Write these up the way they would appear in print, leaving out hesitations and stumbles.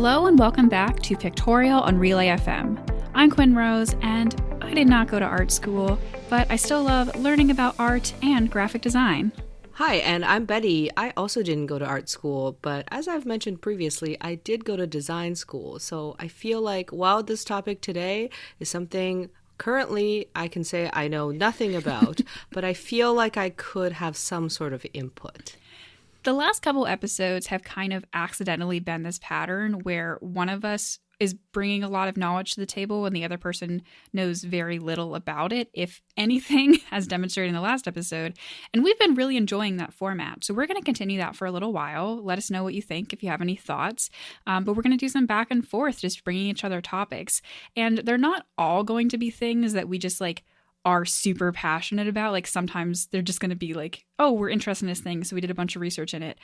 Hello and welcome back to Pictorial on Relay FM. I'm Quinn Rose, and I did not go to art school, but I still love learning about art and graphic design. Hi, and I'm Betty. I also didn't go to art school, but as I've mentioned previously, I did go to design school. So I feel like while this topic today is something currently I can say I know nothing about, but I feel like I could have some sort of input. The last couple episodes have kind of accidentally been this pattern where one of us is bringing a lot of knowledge to the table and the other person knows very little about it, if anything, as demonstrated in the last episode. And we've been really enjoying that format. So we're going to continue that for a little while. Let us know what you think if you have any thoughts. But we're going to do some back and forth, just bringing each other topics. And they're not all going to be things that we just are super passionate about. Like sometimes they're just going to be like, oh, we're interested in this thing, so we did a bunch of research in it.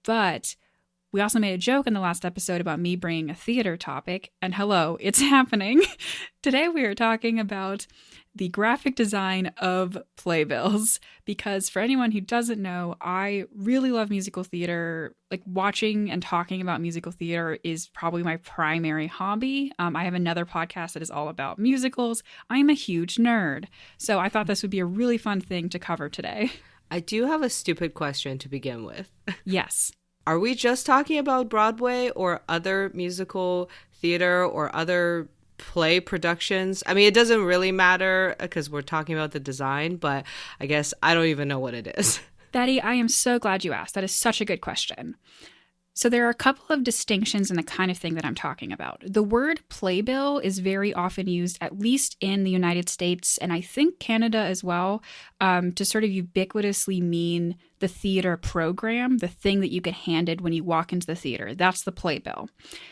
But we also made a joke in the last episode about me bringing a theater topic, and hello, it's happening. Today we are talking about the graphic design of playbills, because for anyone who doesn't know, I really love musical theater. Like watching and talking about musical theater is probably my primary hobby. I have another podcast that is all about musicals. I'm a huge nerd, so I thought this would be a really fun thing to cover today. I do have a stupid question to begin with. Yes. Are we just talking about Broadway or other musical theater or other play productions? I mean, it doesn't really matter because we're talking about the design, but I guess I don't even know what it is. Betty, I am so glad you asked. That is such a good question. So there are a couple of distinctions in the kind of thing that I'm talking about. The word playbill is very often used, at least in the United States, and I think Canada as well, to sort of ubiquitously mean the theater program, the thing that you get handed when you walk into the theater. That's the playbill.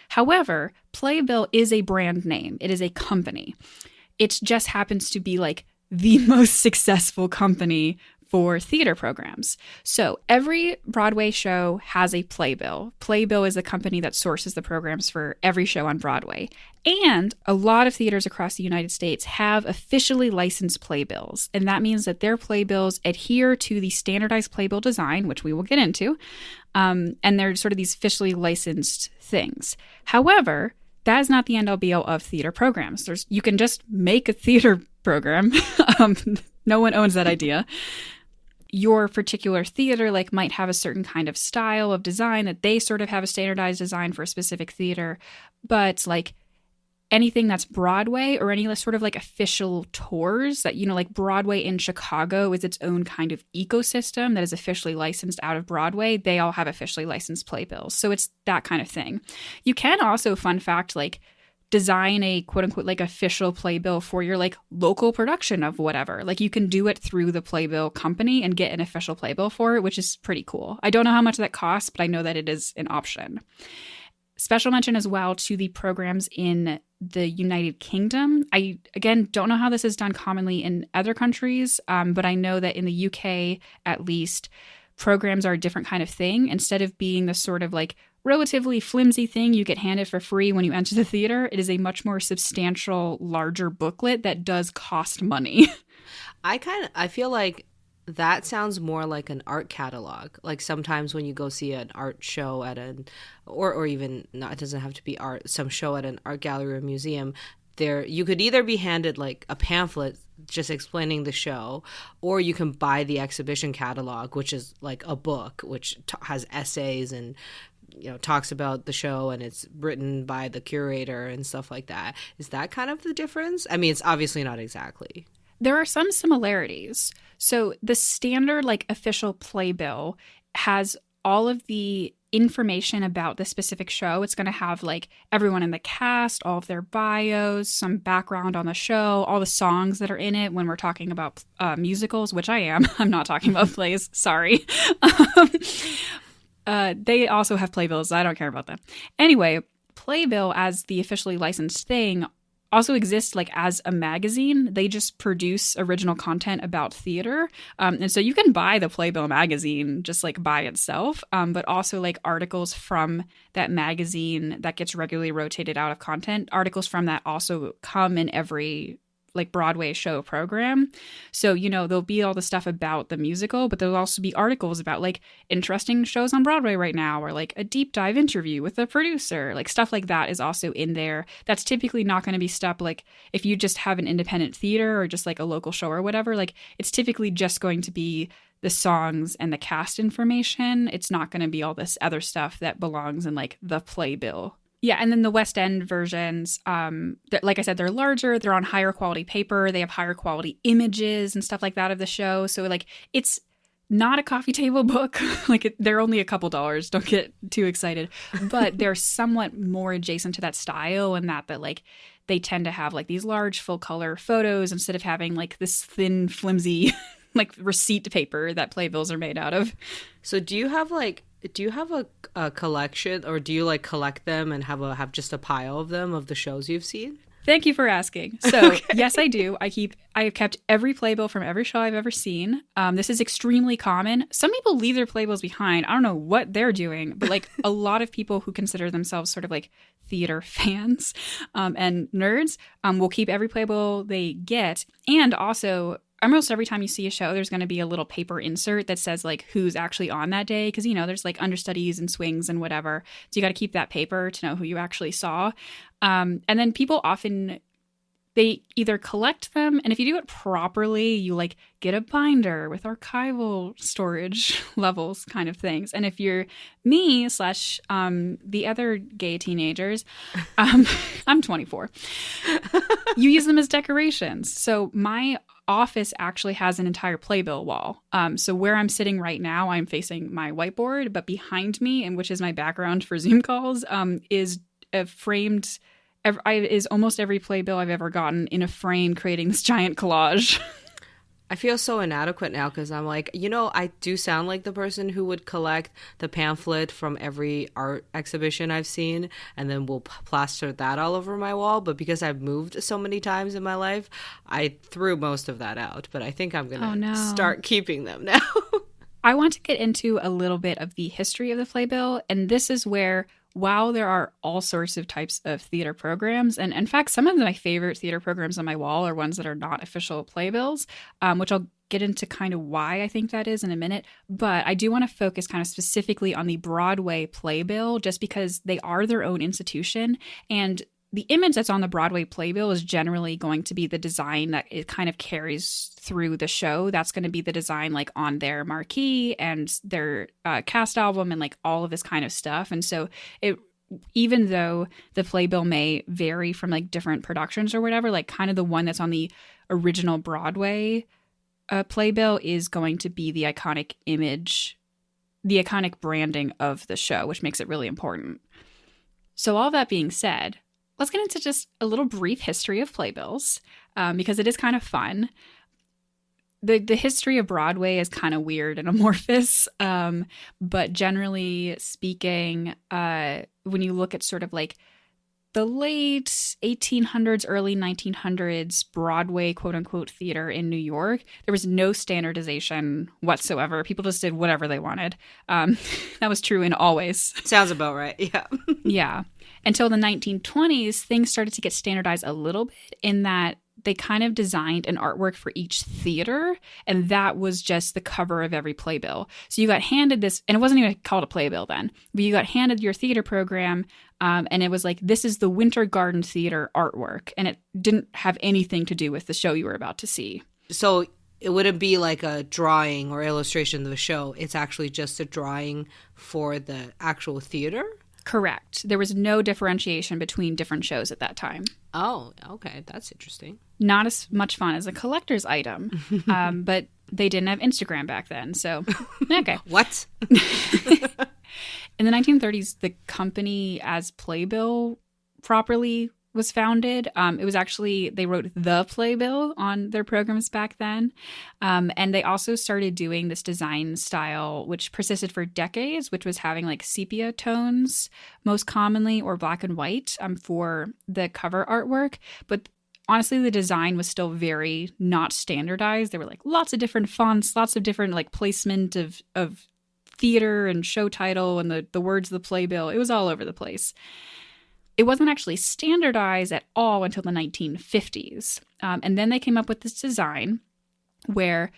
However, Playbill is a brand name. It is a company. It just happens to be like the most successful company for theater programs. So every Broadway show has a playbill. Playbill is the company that sources the programs for every show on Broadway. And a lot of theaters across the United States have officially licensed playbills. And that means that their playbills adhere to the standardized playbill design, which we will get into. And they're sort of these officially licensed things. However, that is not the end all be all of theater programs. You can just make a theater program. No one owns that idea. Your particular theater might have a certain kind of style of design that they sort of have a standardized design for a specific theater. But anything that's Broadway or any sort of official tours that, like Broadway in Chicago is its own kind of ecosystem that is officially licensed out of Broadway. They all have officially licensed playbills. So it's that kind of thing. You can also, fun fact, design a quote unquote official playbill for your local production of whatever. You can do it through the playbill company and get an official playbill for it, which is pretty cool. I don't know how much that costs, but I know that it is an option. Special mention as well to the programs in the United Kingdom. I, again, don't know how this is done commonly in other countries, but I know that in the UK, at least, programs are a different kind of thing. Instead of being the sort of relatively flimsy thing you get handed for free when you enter the theater, it is a much more substantial, larger booklet that does cost money. I feel like that sounds more like an art catalog. Sometimes when you go see an art show at or even not, it doesn't have to be art, some show at an art gallery or museum, there you could either be handed a pamphlet just explaining the show, or you can buy the exhibition catalog, which is a book which has essays and talks about the show, and it's written by the curator and stuff like that. Is that kind of the difference? I mean, it's obviously not exactly. There are some similarities. So the standard official playbill has all of the information about the specific show. It's going to have everyone in the cast, all of their bios, some background on the show, all the songs that are in it when we're talking about musicals, which I am. I'm not talking about plays. Sorry. They also have playbills. I don't care about them. Anyway, Playbill as the officially licensed thing also exists as a magazine. They just produce original content about theater. And so you can buy the Playbill magazine just by itself, but also articles from that magazine that gets regularly rotated out of content. Articles from that also come in every like Broadway show program. So, there'll be all the stuff about the musical, but there'll also be articles about like interesting shows on Broadway right now, or like a deep dive interview with the producer. Like stuff like that is also in there. That's typically not going to be stuff like if you just have an independent theater or just like a local show or whatever, like it's typically just going to be the songs and the cast information. It's not going to be all this other stuff that belongs in like the playbill. Yeah, and then the West End versions, like I said, they're larger, they're on higher quality paper, they have higher quality images and stuff like that of the show. So like it's not a coffee table book. Like they're only a couple dollars, don't get too excited. But they're somewhat more adjacent to that style, and that like they tend to have like these large full color photos instead of having like this thin, flimsy like receipt paper that playbills are made out of. So do you have a collection, or do you like collect them and have just a pile of them of the shows you've seen? Thank you for asking. So okay. Yes, I do. I have kept every playbill from every show I've ever seen. This is extremely common. Some people leave their playbills behind. I don't know what they're doing, but like a lot of people who consider themselves sort of like theater fans and nerds will keep every playbill they get. And also, almost every time you see a show, there's going to be a little paper insert that says like who's actually on that day. Because, there's like understudies and swings and whatever. So you got to keep that paper to know who you actually saw. And then people often, they either collect them. And if you do it properly, you like get a binder with archival storage levels kind of things. And if you're me / the other gay teenagers, I'm 24, you use them as decorations. So my office actually has an entire playbill wall. So where I'm sitting right now, I'm facing my whiteboard, but behind me, and which is my background for Zoom calls, is a framed, is almost every playbill I've ever gotten in a frame, creating this giant collage. I feel so inadequate now because I'm like, I do sound like the person who would collect the pamphlet from every art exhibition I've seen and then will plaster that all over my wall. But because I've moved so many times in my life, I threw most of that out. But I think I'm going to start keeping them now. I want to get into a little bit of the history of the playbill. And this is where, while there are all sorts of types of theater programs, and in fact, some of my favorite theater programs on my wall are ones that are not official playbills, which I'll get into kind of why I think that is in a minute. But I do want to focus kind of specifically on the Broadway playbill, just because they are their own institution. And the image that's on the Broadway playbill is generally going to be the design that it kind of carries through the show. That's going to be the design like on their marquee and their cast album and like all of this kind of stuff. And so even though the playbill may vary from like different productions or whatever, like kind of the one that's on the original Broadway playbill is going to be the iconic image, the iconic branding of the show, which makes it really important. So all that being said, let's get into just a little brief history of playbills, because it is kind of fun. The history of Broadway is kind of weird and amorphous, but generally speaking, when you look at sort of like the late 1800s, early 1900s Broadway quote-unquote theater in New York, there was no standardization whatsoever. People just did whatever they wanted. That was true in always. Sounds about right, yeah. Yeah. Until the 1920s, things started to get standardized a little bit in that they kind of designed an artwork for each theater, and that was just the cover of every playbill. So you got handed this, and it wasn't even called a playbill then, but you got handed your theater program, and it was like, this is the Winter Garden Theater artwork, and it didn't have anything to do with the show you were about to see. So it wouldn't be like a drawing or illustration of the show. It's actually just a drawing for the actual theater? Correct. There was no differentiation between different shows at that time. Oh, okay. That's interesting. Not as much fun as a collector's item, but they didn't have Instagram back then, so okay. What? In the 1930s, the company as Playbill properly was founded. It was actually, they wrote the Playbill on their programs back then. And they also started doing this design style, which persisted for decades, which was having like sepia tones most commonly, or black and white for the cover artwork. But honestly, the design was still very not standardized. There were like lots of different fonts, lots of different like placement of theater and show title and the words of the playbill. It was all over the place. it wasn't actually standardized at all until the 1950s. And then they came up with this design where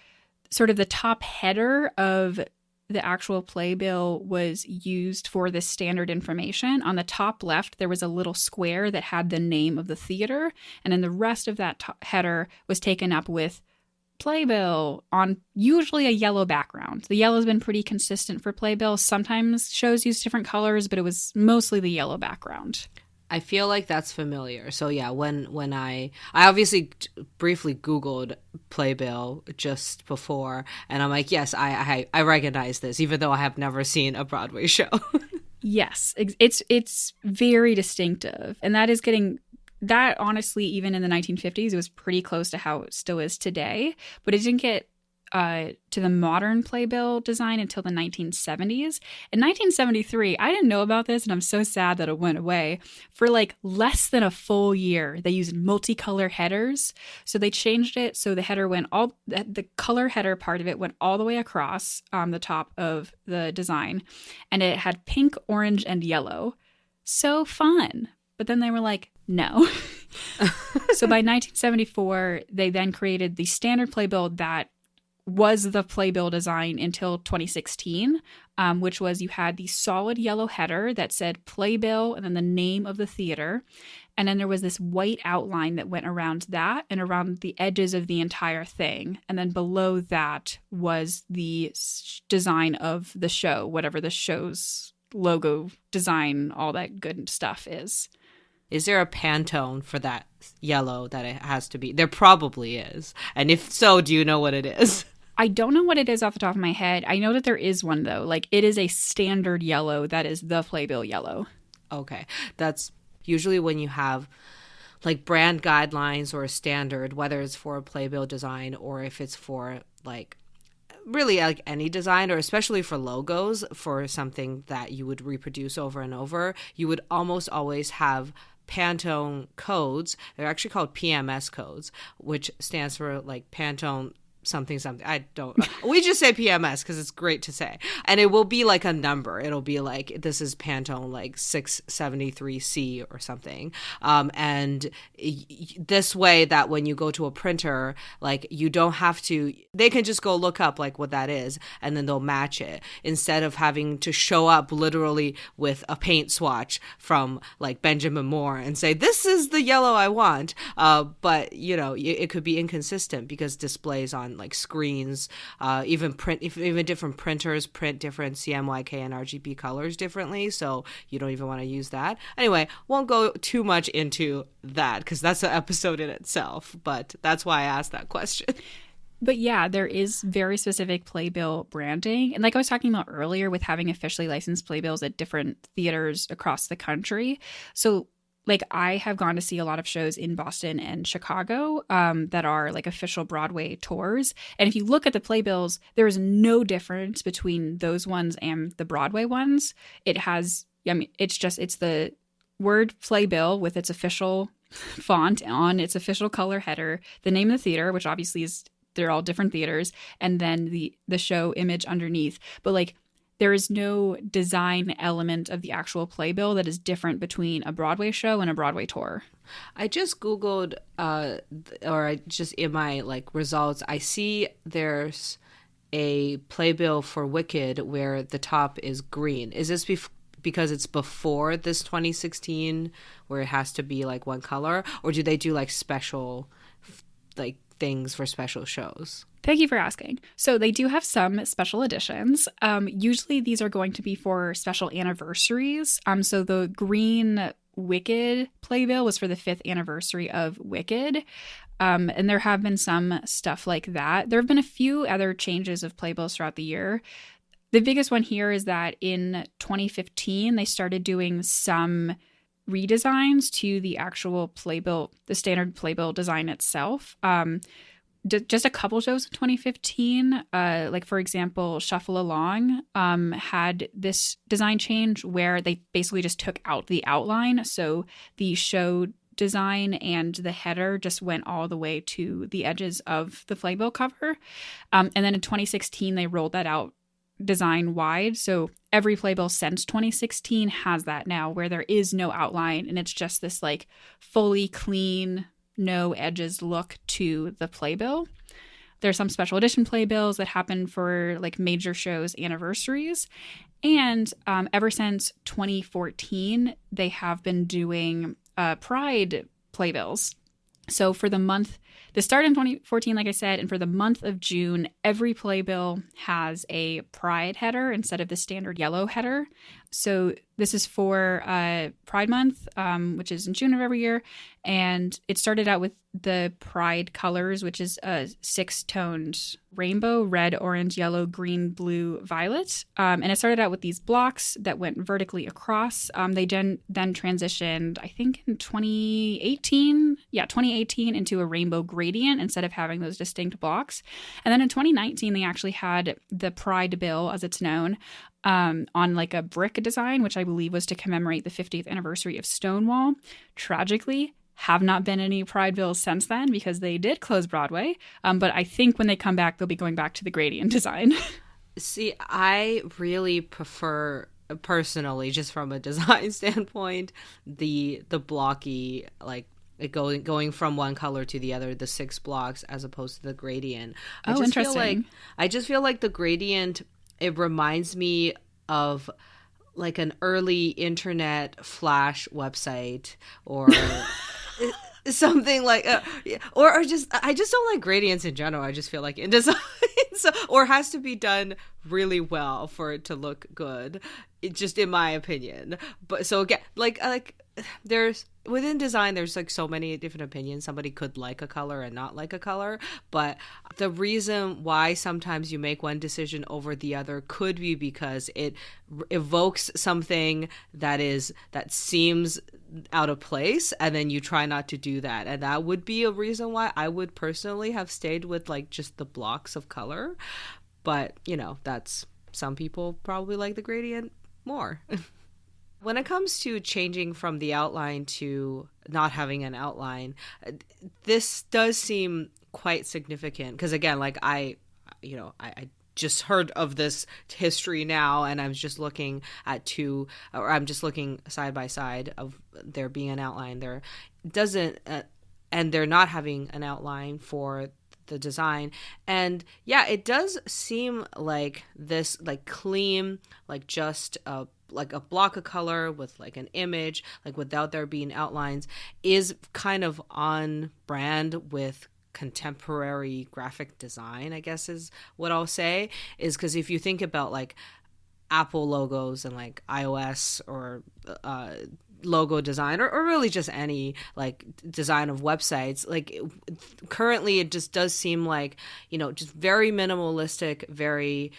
sort of the top header of the actual playbill was used for this standard information. On the top left, there was a little square that had the name of the theater, and then the rest of that header was taken up with Playbill on usually a yellow background. The yellow's been pretty consistent for Playbill. Sometimes shows use different colors, but it was mostly the yellow background. I feel like that's familiar. So yeah, when I obviously briefly Googled Playbill just before, and I'm like, yes, I recognize this, even though I have never seen a Broadway show. Yes, it's very distinctive, and that honestly, even in the 1950s, it was pretty close to how it still is today. But it didn't get to the modern playbill design until the 1970s. In 1973, I didn't know about this, and I'm so sad that it went away. For like less than a full year, they used multicolor headers. So they changed it so the header the color header part of it went all the way across the top of the design. And it had pink, orange, and yellow. So fun. But then they were like, no. So by 1974, they then created the standard playbill that was the playbill design until 2016, which was you had the solid yellow header that said playbill and then the name of the theater. And then there was this white outline that went around that and around the edges of the entire thing. And then below that was the design of the show, whatever the show's logo design, all that good stuff is. Is there a Pantone for that yellow that it has to be? There probably is. And if so, do you know what it is? I don't know what it is off the top of my head. I know that there is one, though. Like, it is a standard yellow that is the playbill yellow. Okay. That's usually when you have like brand guidelines or a standard, whether it's for a playbill design or if it's for like really like any design, or especially for logos for something that you would reproduce over and over, you would almost always have Pantone codes. They're actually called PMS codes, which stands for like Pantone something. I don't know. We just say PMS because it's great to say. And it will be like a number. It'll be like, this is Pantone like 673C or something. And this way that when you go to a printer, like you don't have to, they can just go look up like what that is and then they'll match it instead of having to show up literally with a paint swatch from like Benjamin Moore and say, this is the yellow I want. But you know, it could be inconsistent because displays on like screens, even different printers print different CMYK and RGB colors differently, so you don't even want to use that. Anyway, won't go too much into that because that's an episode in itself, but that's why I asked that question. But yeah, there is very specific playbill branding. And like I was talking about earlier with having officially licensed playbills at different theaters across the country. So like I have gone to see a lot of shows in Boston and Chicago that are like official Broadway tours. And if you look at the playbills, there is no difference between those ones and the Broadway ones. It's the word playbill with its official font on its official color header, the name of the theater, which obviously they're all different theaters, and then the show image underneath. But like, there is no design element of the actual playbill that is different between a Broadway show and a Broadway tour. I just Googled, in my like results, I see there's a playbill for Wicked where the top is green. Is this because it's before this 2016 where it has to be like one color, or do they do like special like things for special shows? Thank you for asking. So they do have some special editions. Usually these are going to be for special anniversaries. So the green Wicked playbill was for the 5th anniversary of Wicked. And there have been some stuff like that. There have been a few other changes of playbills throughout the year. The biggest one here is that in 2015, they started doing some redesigns to the actual playbill, the standard playbill design itself. Just a couple shows in 2015, like for example, Shuffle Along had this design change where they basically just took out the outline. So the show design and the header just went all the way to the edges of the playbill cover. And then in 2016, they rolled that out design wide. So every playbill since 2016 has that now, where there is no outline and it's just this like fully clean, no edges look to the playbill. There's some special edition playbills that happen for like major shows, anniversaries. And ever since 2014, they have been doing Pride playbills. So for the month, this started in 2014, like I said, and for the month of June, every playbill has a Pride header instead of the standard yellow header. So this is for Pride Month, which is in June of every year. And it started out with the Pride colors, which is a 6-toned rainbow: red, orange, yellow, green, blue, violet. And it started out with these blocks that went vertically across. They then transitioned, I think in 2018, into a rainbow gradient instead of having those distinct blocks. And then in 2019, they actually had the Pride bill, as it's known, on like a brick design, which I believe was to commemorate the 50th anniversary of Stonewall. Tragically, have not been any Pride bills since then because they did close Broadway. But I think when they come back, they'll be going back to the gradient design. See, I really prefer, personally, just from a design standpoint, the blocky, like going from one color to the other, the 6 blocks, as opposed to the gradient. Interesting. I just feel like the gradient, it reminds me of like an early internet Flash website or something like, or just, I just don't like gradients in general. I just feel like in design, or has to be done really well for it to look good. It just, in my opinion. But so again, like there's, within design, there's like so many different opinions. Somebody could like a color and not like a color, but the reason why sometimes you make one decision over the other could be because it evokes something that seems out of place, and then you try not to do that. And that would be a reason why I would personally have stayed with like just the blocks of color. But, you know, that's, some people probably like the gradient more. When it comes to changing from the outline to not having an outline, this does seem quite significant. Because again, like I just heard of this history now, and I'm just looking at I'm just looking side by side of there being an outline. There doesn't, and they're not having an outline for the design. And yeah, it does seem like this, like clean, like just like a block of color with like an image, like without there being outlines, is kind of on brand with contemporary graphic design, I guess is what I'll say. Is because if you think about like Apple logos and like iOS or logo design, or really just any like design of websites, like currently it just does seem like, you know, just very minimalistic, very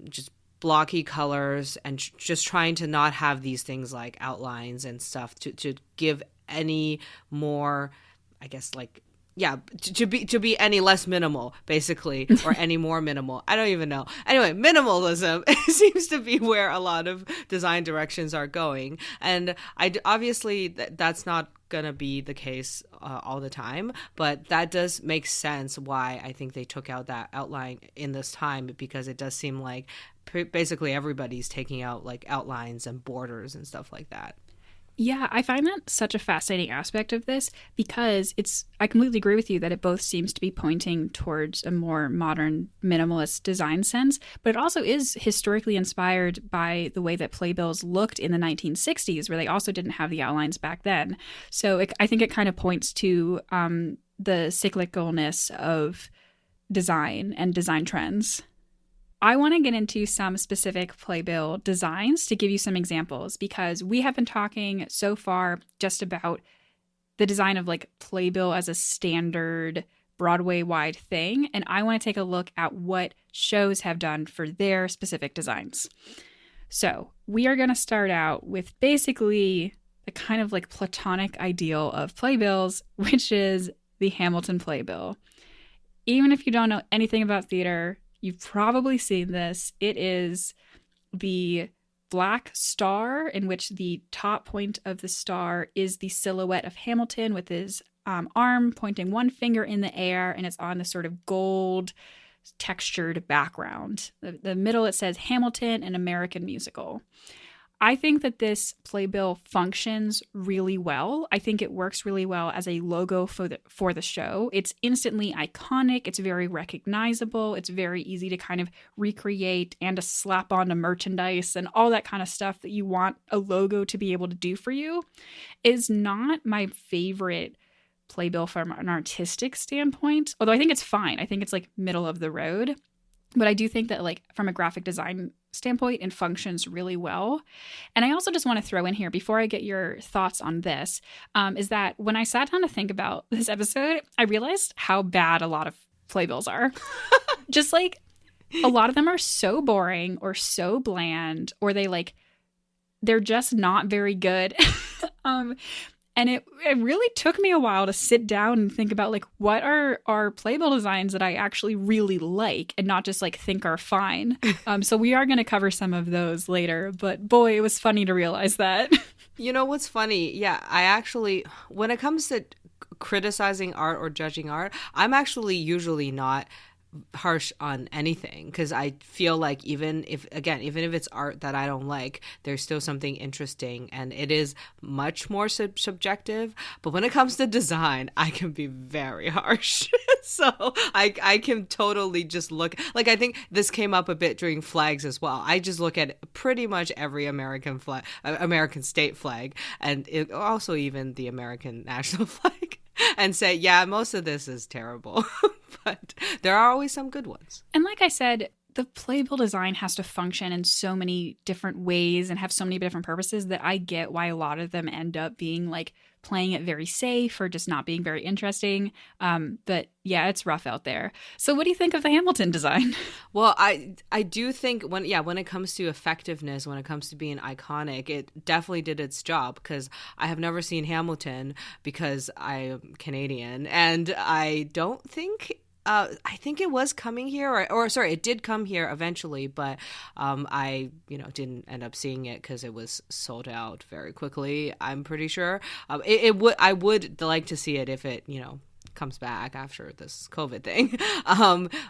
just blocky colors, and just trying to not have these things like outlines and stuff to give any more, I guess, like, yeah, to be any less minimal, basically, or any more minimal. I don't even know. Anyway, minimalism seems to be where a lot of design directions are going. And obviously that's not going to be the case all the time, but that does make sense why I think they took out that outline in this time, because it does seem like basically everybody's taking out like outlines and borders and stuff like that. Yeah, I find that such a fascinating aspect of this, because I completely agree with you that it both seems to be pointing towards a more modern minimalist design sense, but it also is historically inspired by the way that playbills looked in the 1960s, where they also didn't have the outlines back then. So I think it kind of points to the cyclicalness of design and design trends. I want to get into some specific playbill designs to give you some examples, because we have been talking so far just about the design of like playbill as a standard Broadway-wide thing, and I want to take a look at what shows have done for their specific designs. So we are going to start out with basically the kind of like platonic ideal of playbills, which is the Hamilton playbill. Even if you don't know anything about theater, you've probably seen this. It is the black star in which the top point of the star is the silhouette of Hamilton with his arm pointing one finger in the air, and it's on this sort of gold textured background. The middle, it says Hamilton, an American musical. I think that this playbill functions really well. I think it works really well as a logo for the show. It's instantly iconic. It's very recognizable. It's very easy to kind of recreate and to slap onto merchandise and all that kind of stuff that you want a logo to be able to do for you. Is not my favorite playbill from an artistic standpoint, although I think it's fine. I think it's like middle of the road. But I do think that like from a graphic design standpoint, it functions really well. And I also just want to throw in here before I get your thoughts on this, is that when I sat down to think about this episode, I realized how bad a lot of playbills are. Just like a lot of them are so boring or so bland, or they're just not very good. And it really took me a while to sit down and think about like what are playbill designs that I actually really like and not just like think are fine. So we are going to cover some of those later, but boy, it was funny to realize that. You know what's funny? Yeah, I actually, when it comes to criticizing art or judging art, I'm actually usually not harsh on anything, because I feel like even if it's art that I don't like, there's still something interesting, and it is much more subjective. But when it comes to design, I can be very harsh. So I can totally just look, like, I think this came up a bit during flags as well. I just look at pretty much every American flag, American state flag, and also even the American national flag, and say, yeah, most of this is terrible. But there are always some good ones. And like I said, the playbill design has to function in so many different ways and have so many different purposes that I get why a lot of them end up being like playing it very safe or just not being very interesting. But yeah, it's rough out there. So what do you think of the Hamilton design? Well, I do think when it comes to effectiveness, when it comes to being iconic, it definitely did its job, because I have never seen Hamilton because I'm Canadian, and I don't think I think it was coming here, or sorry, it did come here eventually, but I didn't end up seeing it because it was sold out very quickly, I'm pretty sure. I would like to see it if it comes back after this COVID thing.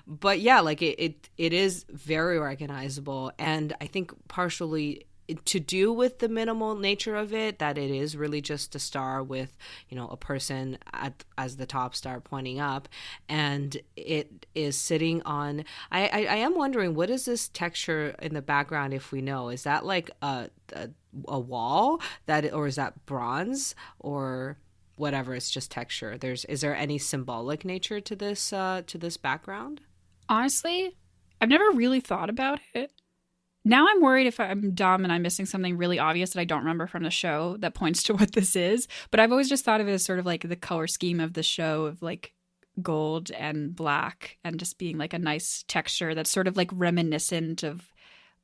But yeah, like it is very recognizable, and I think partially to do with the minimal nature of it, that it is really just a star with a person as the top star pointing up, and it is sitting on I am wondering, what is this texture in the background? If we know, is that like a wall, or is that bronze, or whatever? It's just texture. Is there any symbolic nature to this background? Honestly, I've never really thought about it. Now I'm worried if I'm dumb and I'm missing something really obvious that I don't remember from the show that points to what this is. But I've always just thought of it as sort of like the color scheme of the show of like gold and black, and just being like a nice texture that's sort of like reminiscent of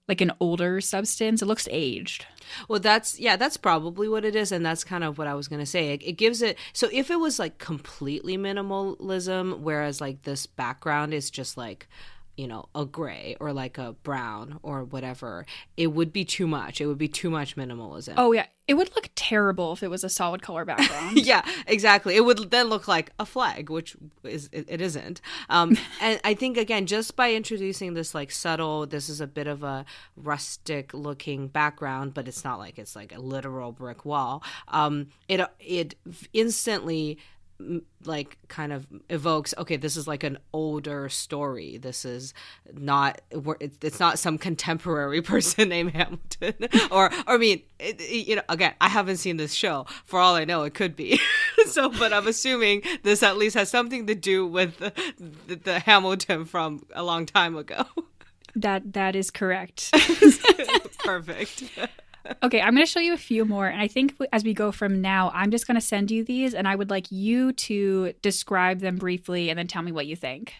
like an older substance. It looks aged. Well, that's probably what it is, and that's kind of what I was going to say. It gives it, so if it was like completely minimalism, whereas like this background is just like a gray or like a brown or whatever, it would be too much. It would be too much minimalism. Oh, yeah. It would look terrible if it was a solid color background. Yeah, exactly. It would then look like a flag, which it isn't. And I think, again, just by introducing this like subtle, this is a bit of a rustic looking background, but it's not like it's like a literal brick wall. It instantly like kind of evokes, okay, this is like an older story. This is not, it's not some contemporary person named Hamilton, or I mean, again, I haven't seen this show. For all I know, it could be. So, but I'm assuming this at least has something to do with the Hamilton from a long time ago. That is correct. Perfect. Okay, I'm going to show you a few more. And I think as we go from now, I'm just going to send you these, and I would like you to describe them briefly and then tell me what you think.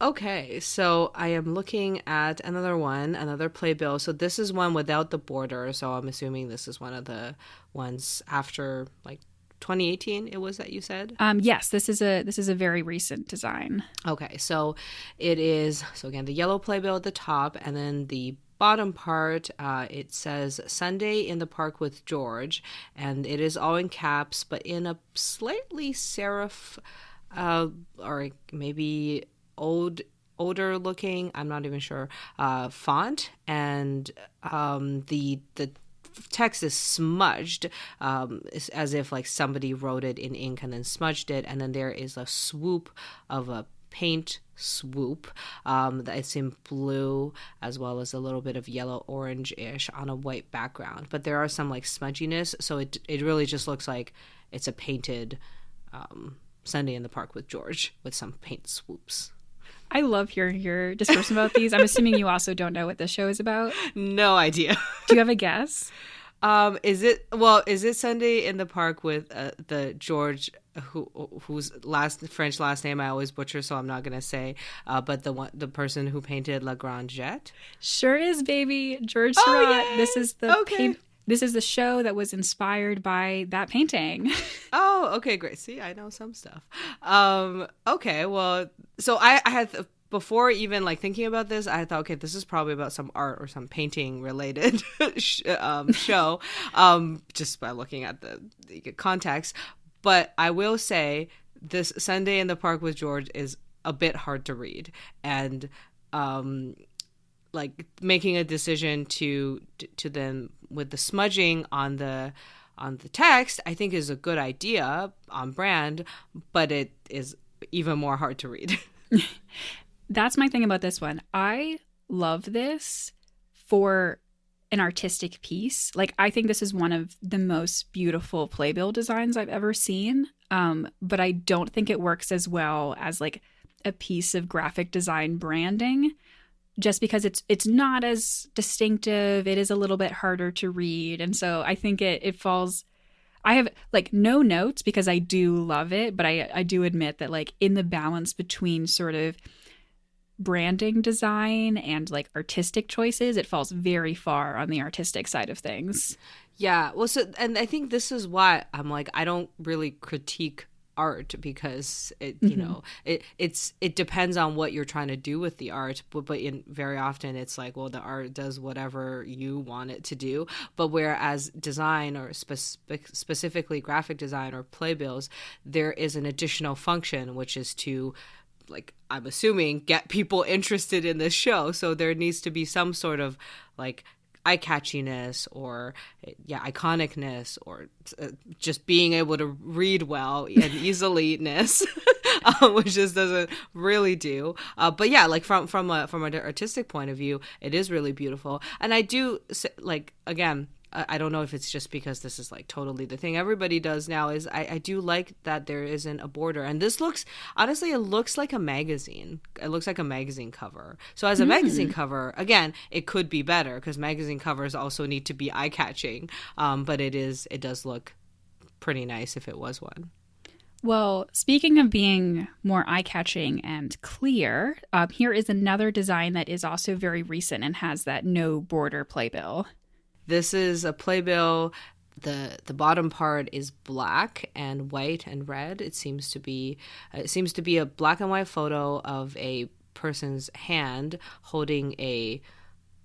Okay, so I am looking at another playbill. So this is one without the border. So I'm assuming this is one of the ones after like 2018 it was that you said? Yes, this is a very recent design. Okay, so it is, so again, the yellow playbill at the top, and then the bottom part, it says Sunday in the Park with George, and it is all in caps, but in a slightly serif or maybe old older looking, I'm not even sure, font, and the text is smudged, as if like somebody wrote it in ink and then smudged it, and then there is a swoop of a paint swoop it's in blue as well as a little bit of yellow orange-ish on a white background, but there are some like smudginess, so it really just looks like it's a painted Sunday in the Park with George with some paint swoops. I love hearing your discussion about these. I'm assuming you also don't know what this show is about. No idea. Do you have a guess? Is it Sunday in the Park with the George whose French last name I always butcher, so I'm not gonna say, but the person who painted La Grande Jette? Sure is, baby. George Seurat. Yay! This is the okay. This is the show that was inspired by that painting. Oh, okay, great. See, I know some stuff. Okay, well, so I had before even like thinking about this, I thought, okay, this is probably about some art or some painting related show, just by looking at the context. But I will say this Sunday in the Park with George is a bit hard to read, and like making a decision to then with the smudging on the text, I think is a good idea on brand, but it is even more hard to read. That's my thing about this one. I love this for an artistic piece. Like, I think this is one of the most beautiful playbill designs I've ever seen. But I don't think it works as well as like a piece of graphic design branding, just because it's not as distinctive. It is a little bit harder to read. And so I think it falls. I have like no notes because I do love it, but I do admit that like in the balance between sort of branding design and like artistic choices, it falls very far on the artistic side of things. Yeah, well, so, and I think this is why I'm like, I don't really critique art, because it, you know, it depends on what you're trying to do with the art, but very often it's like, well, the art does whatever you want it to do. But whereas design, or specifically graphic design or playbills, there is an additional function, which is to, like, I'm assuming, get people interested in this show. So there needs to be some sort of like eye-catchiness or iconicness, or just being able to read well and easily-ness, which just doesn't really do. But yeah, like from an artistic point of view, it is really beautiful. And I do, like, again, I don't know if it's just because this is like totally the thing everybody does now, is I do like that there isn't a border. And this looks, honestly, it looks like a magazine. It looks like a magazine cover. So as a magazine cover, again, it could be better, because magazine covers also need to be eye-catching. But it does look pretty nice if it was one. Well, speaking of being more eye-catching and clear, here is another design that is also very recent and has that no border playbill. This is a playbill. The bottom part is black and white and red. It seems to be a black and white photo of a person's hand holding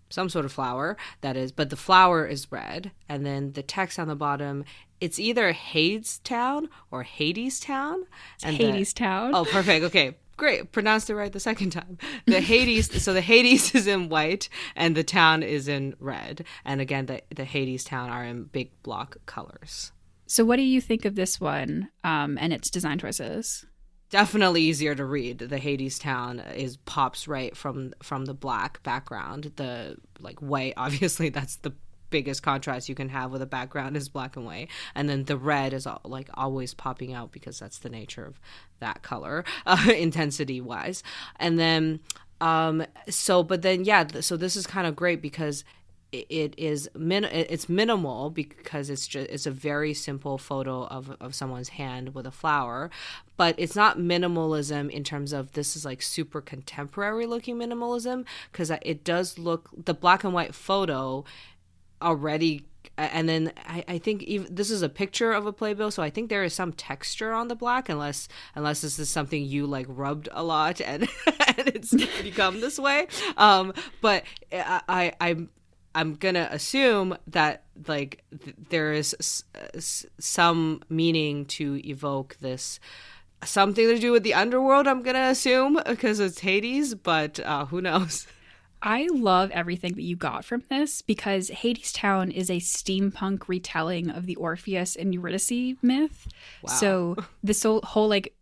some sort of flower, but the flower is red. And then the text on the bottom, it's either Hadestown or Hadestown. And Hadestown. Oh, perfect. Okay. Great. Pronounced it right the second time. The Hades, so the Hades is in white and the town is in red. And again, the Hadestown are in big block colors. So what do you think of this one and its design choices? Definitely easier to read. The Hadestown pops right from the black background. The like white, obviously that's the biggest contrast you can have with a background is black and white, and then the red is like always popping out because that's the nature of that color, intensity wise. And then so this is kind of great because it's minimal, because it's a very simple photo of someone's hand with a flower, but it's not minimalism in terms of this is like super contemporary looking minimalism, because it does look, the black and white photo already, and then I think even this is a picture of a playbill, so I think there is some texture on the black, unless this is something you like rubbed a lot and and it's become this way. But I'm gonna assume that like there is some meaning to evoke this Something to do with the underworld, I'm gonna assume, because it's Hades, but who knows? I love everything that you got from this because Hadestown is a steampunk retelling of the Orpheus and Eurydice myth. Wow. So this whole like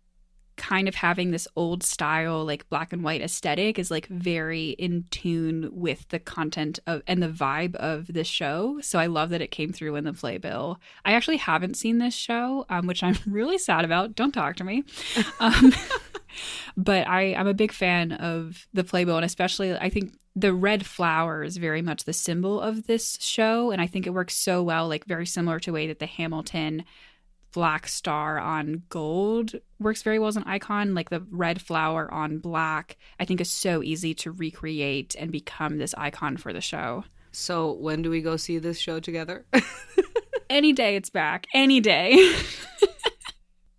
kind of having this old style like black and white aesthetic is like very in tune with the content of and the vibe of this show. So I love that it came through in the Playbill. I actually haven't seen this show, which I'm really sad about. Don't talk to me. But I'm a big fan of the Playbill, and especially I think the red flower is very much the symbol of this show, and I think it works so well, like very similar to the way that the Hamilton black star on gold works very well as an icon. Like the red flower on black, I think is so easy to recreate and become this icon for the show. So when do we go see this show together? Any day it's back. Any day.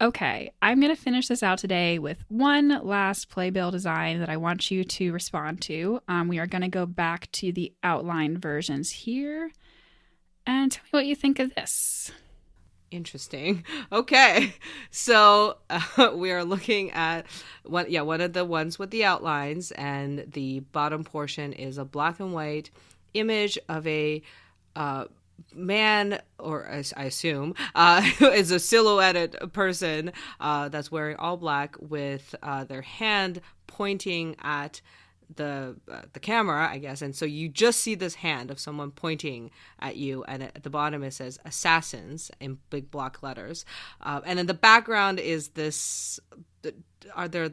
Okay, I'm going to finish this out today with one last Playbill design that I want you to respond to. We are going to go back to the outline versions here. And tell me what you think of this. Interesting. Okay, so we are looking at one of the ones with the outlines, and the bottom portion is a black and white image of a man, or I assume is a silhouetted person that's wearing all black with their hand pointing at the camera, I guess. And so you just see this hand of someone pointing at you, and at the bottom it says assassins in big block letters, and in the background is this are there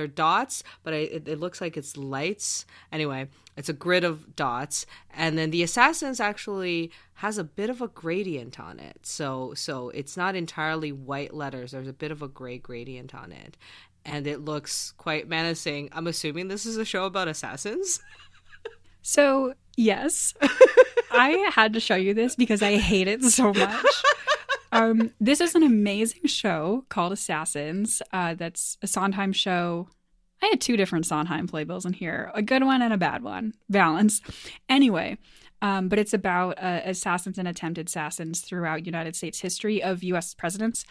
dots, but it looks like it's lights. Anyway, it's a grid of dots, and then the assassins actually has a bit of a gradient on it, so it's not entirely white letters. There's a bit of a gray gradient on it, and it looks quite menacing. I'm assuming this is a show about assassins. So yes, I had to show you this because I hate it so much. This is an amazing show called Assassins. That's a Sondheim show. I had 2 different Sondheim playbills in here, a good one and a bad one, balance. Anyway, but it's about assassins and attempted assassins throughout United States history of U.S. presidents.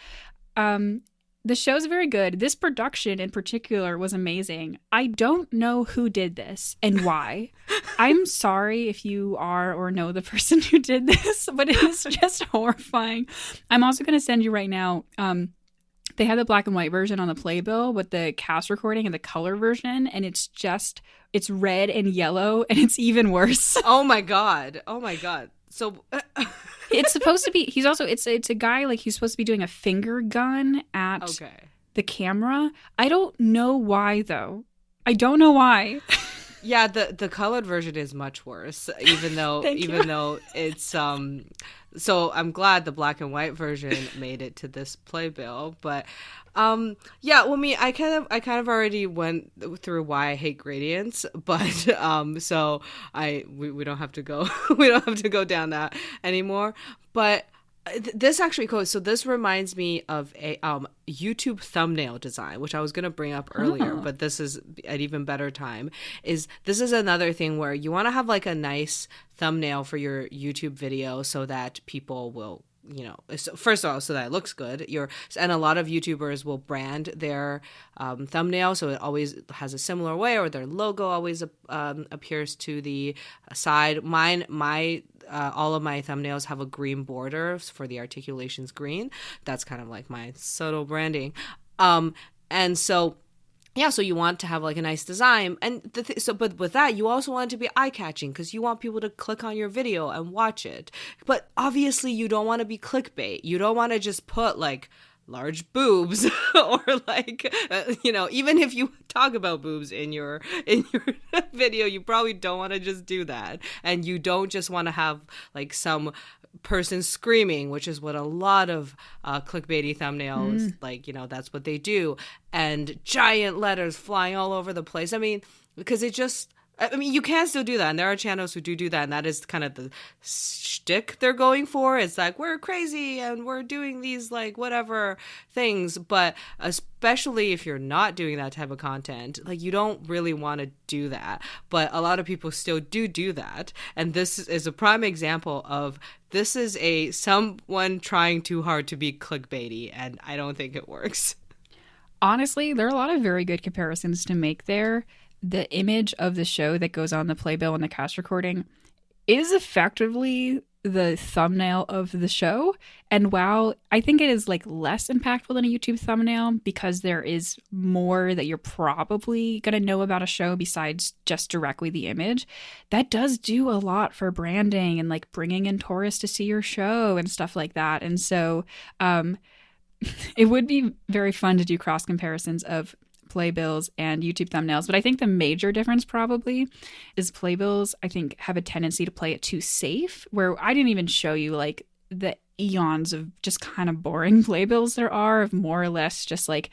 The show's very good. This production in particular was amazing. I don't know who did this and why. I'm sorry if you are or know the person who did this, but it is just horrifying. I'm also going to send you right now. They had the black and white version on the Playbill with the cast recording and the color version, and it's red and yellow, and it's even worse. Oh my god. So it's supposed to be, it's a guy, like he's supposed to be doing a finger gun at the camera. I don't know why though. I don't know why. Yeah, the colored version is much worse, even though it's so I'm glad the black and white version made it to this Playbill, but yeah, well, I kind of already went through why I hate gradients, but so we don't have to go down that anymore. But this actually goes. So this reminds me of a YouTube thumbnail design, which I was going to bring up earlier, but this is an even better time. This is another thing where you want to have like a nice thumbnail for your YouTube video so that people will, first of all, so that it looks good. And a lot of YouTubers will brand their thumbnail so it always has a similar way, or their logo always appears to the side. All of my thumbnails have a green border for the articulations green. That's kind of like my subtle branding. And so yeah, so you want to have like a nice design, and but with that, you also want it to be eye-catching because you want people to click on your video and watch it. But obviously, you don't want to be clickbait. You don't want to just put like large boobs or like even if you talk about boobs in your video, you probably don't want to just do that, and you don't just want to have like some person screaming, which is what a lot of clickbaity thumbnails that's what they do, and giant letters flying all over the place. I mean, because you can still do that, and there are channels who do that, and that is kind of the shtick they're going for. It's like, we're crazy and we're doing these like whatever things, but especially if you're not doing that type of content, like you don't really want to do that. But a lot of people still do that, and this is a prime example of this is someone trying too hard to be clickbaity, and I don't think it works. Honestly, there are a lot of very good comparisons to make there. The image of the show that goes on the playbill and the cast recording is effectively the thumbnail of the show. And while I think it is like less impactful than a YouTube thumbnail because there is more that you're probably going to know about a show besides just directly the image, that does do a lot for branding and like bringing in tourists to see your show and stuff like that. And so it would be very fun to do cross comparisons of playbills and YouTube thumbnails. But I think the major difference probably is playbills, I think, have a tendency to play it too safe, where I didn't even show you like the eons of just kind of boring playbills there are of more or less just like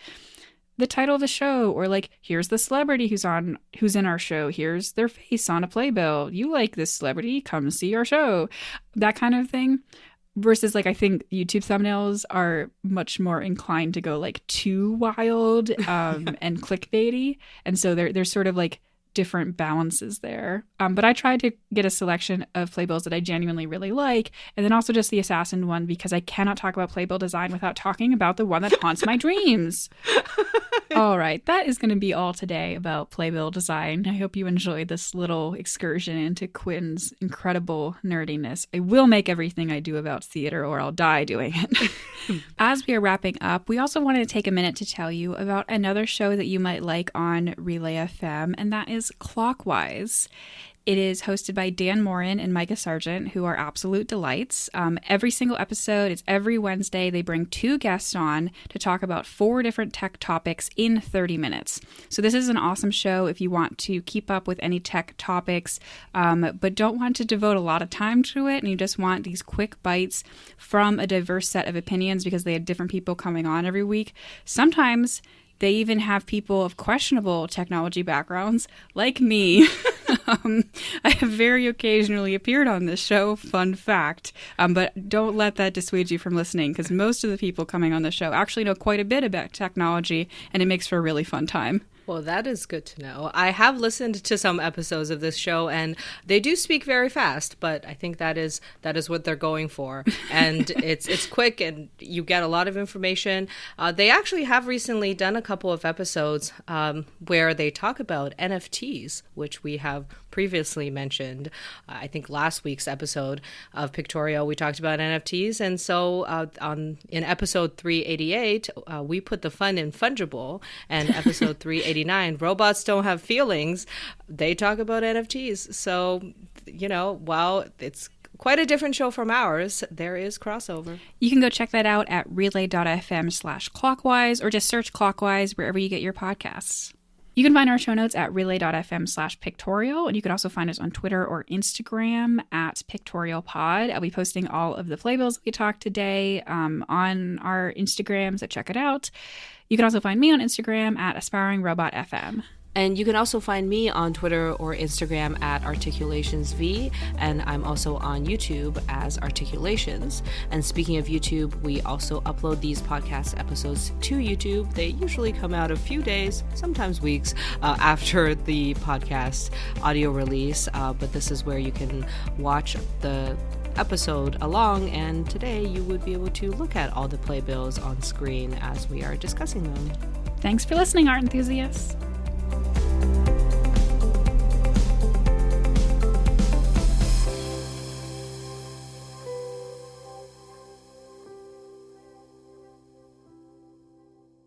the title of the show, or like, here's the celebrity who's in our show, here's their face on a playbill, you like this celebrity, come see our show, that kind of thing. Versus, like, I think YouTube thumbnails are much more inclined to go, like, too wild and clickbaity. And so there's sort of, like, different balances there. But I tried to get a selection of playbills that I genuinely really like. And then also just the assassin one, because I cannot talk about playbill design without talking about the one that haunts my dreams. All right, that is going to be all today about playbill design. I hope you enjoyed this little excursion into Quinn's incredible nerdiness. I will make everything I do about theater or I'll die doing it. As we are wrapping up, we also wanted to take a minute to tell you about another show that you might like on Relay FM, and that is Clockwise. It is hosted by Dan Morin and Micah Sargent, who are absolute delights. Every single episode, it's every Wednesday. They bring 2 guests on to talk about 4 different tech topics in 30 minutes. So this is an awesome show if you want to keep up with any tech topics, but don't want to devote a lot of time to it, and you just want these quick bites from a diverse set of opinions because they have different people coming on every week. Sometimes they even have people of questionable technology backgrounds, like me. I have very occasionally appeared on this show, fun fact. But don't let that dissuade you from listening, because most of the people coming on the show actually know quite a bit about technology, and it makes for a really fun time. Well, that is good to know. I have listened to some episodes of this show, and they do speak very fast, but I think that is what they're going for. And it's quick, and you get a lot of information. They actually have recently done a couple of episodes where they talk about NFTs, which we have previously mentioned. I think last week's episode of Pictorial, we talked about NFTs. And so in episode 388, we put the fun in fungible, and episode 389, robots don't have feelings, they talk about NFTs. So, while it's quite a different show from ours, there is crossover. You can go check that out at relay.fm/clockwise, or just search Clockwise wherever you get your podcasts. You can find our show notes at relay.fm/pictorial, and you can also find us on Twitter or Instagram at pictorialpod. I'll be posting all of the playbills we talked today on our Instagram, so check it out. You can also find me on Instagram at aspiringrobotfm. And you can also find me on Twitter or Instagram at articulationsv, and I'm also on YouTube as Articulations. And speaking of YouTube, we also upload these podcast episodes to YouTube. They usually come out a few days, sometimes weeks, after the podcast audio release, but this is where you can watch the episode along, and today you would be able to look at all the playbills on screen as we are discussing them. Thanks for listening, art enthusiasts.